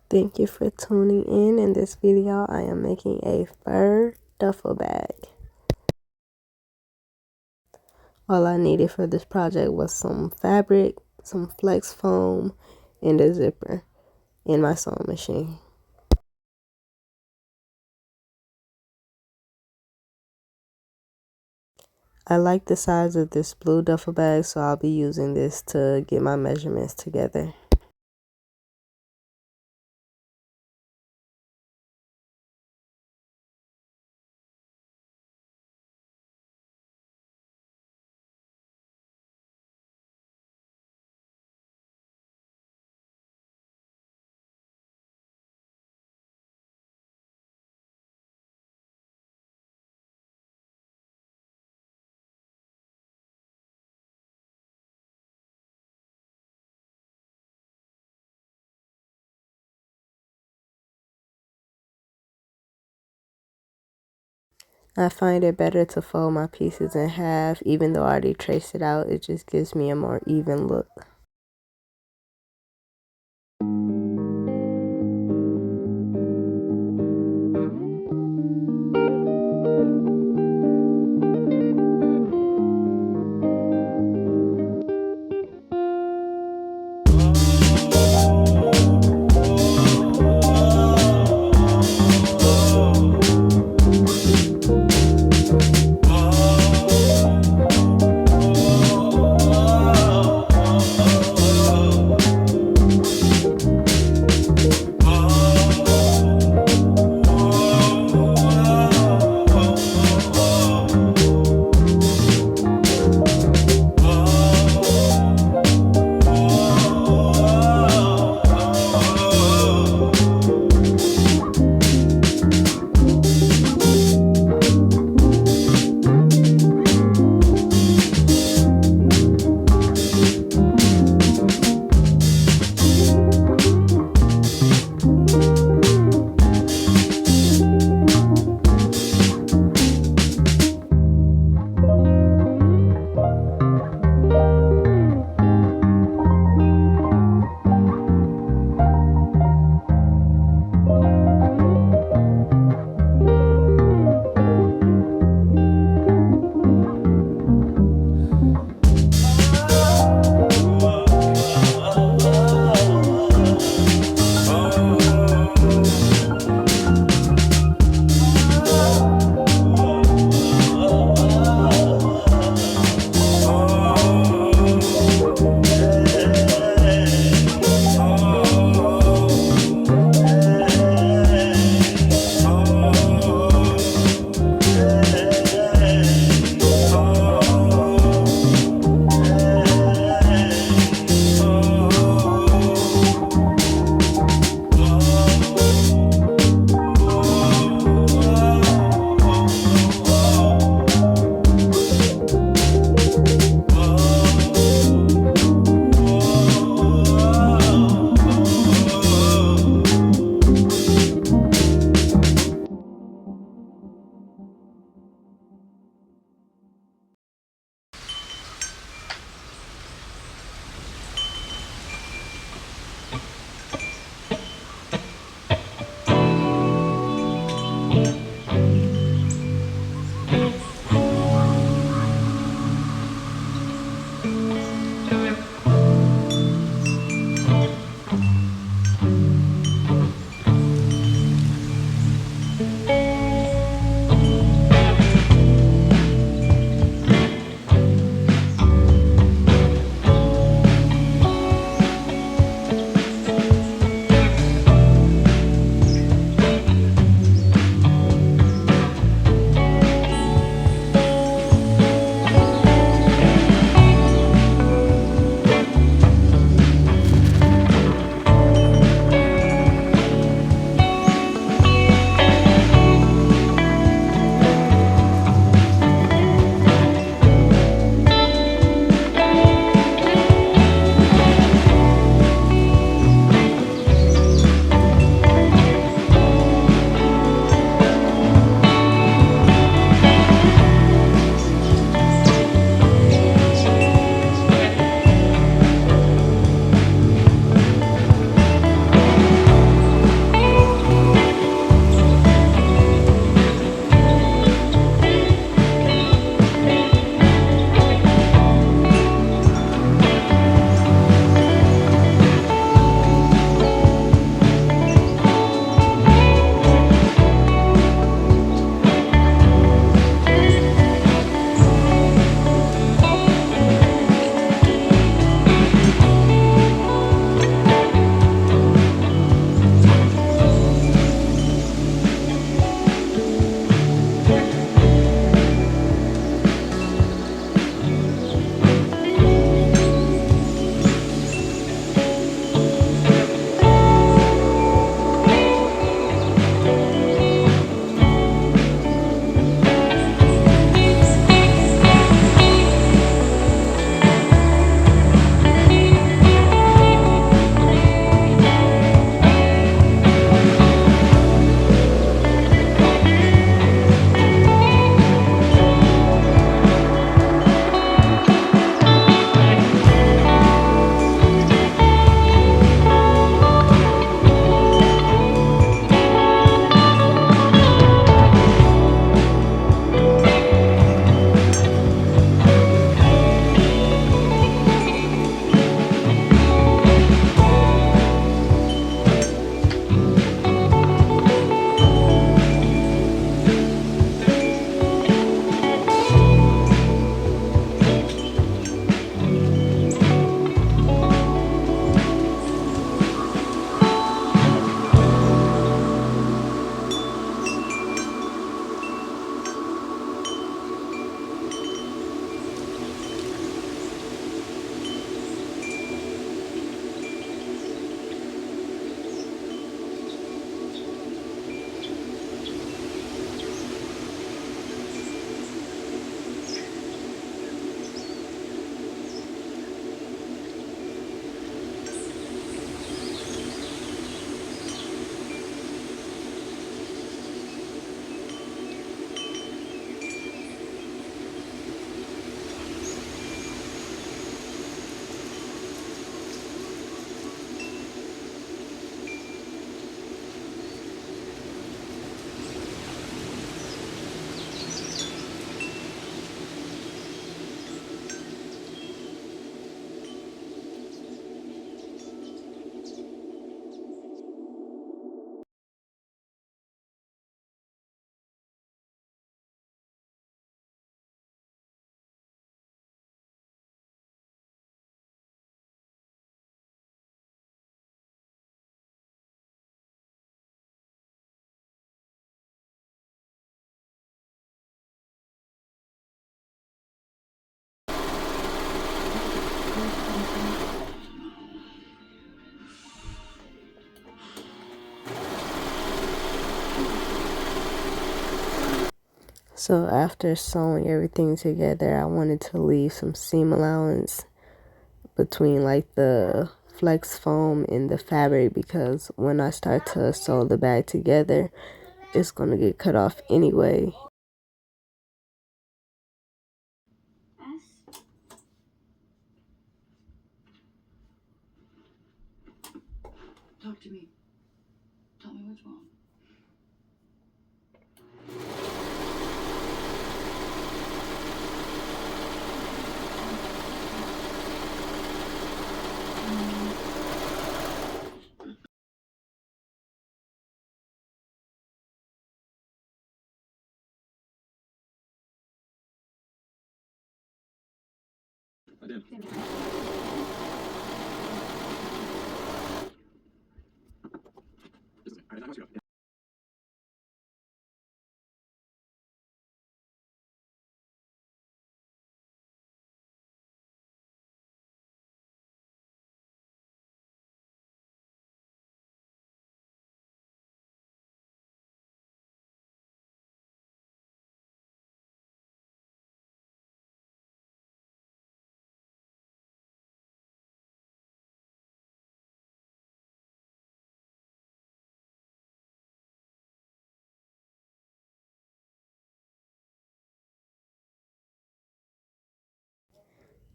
Thank you for tuning in. In this video, I am making a fur duffel bag. All I needed for this project was some fabric, some flex foam, and a zipper in my sewing machine. I like the size of this blue duffel bag, so I'll be using this to get my measurements together. I find it better to fold my pieces in half, even though I already traced it out. It just gives me a more even look. So after sewing everything together, I wanted to leave some seam allowance between like the flex foam and the fabric, because when I start to sew the bag together, it's going to get cut off anyway. Talk to me. Tell me what's wrong.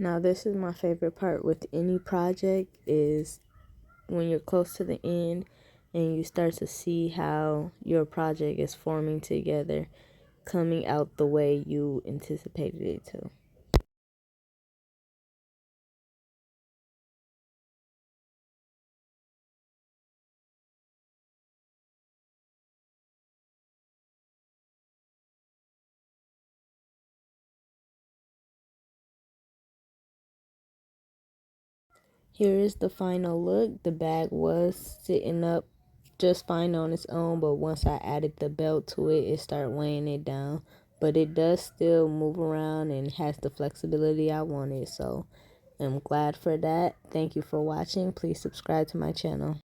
Now this is my favorite part with any project, is when you're close to the end and you start to see how your project is forming together, coming out the way you anticipated it to. Here is the final look. The bag was sitting up just fine on its own, but once I added the belt to it, it started weighing it down. But it does still move around and has the flexibility I wanted, so I'm glad for that. Thank you for watching. Please subscribe to my channel.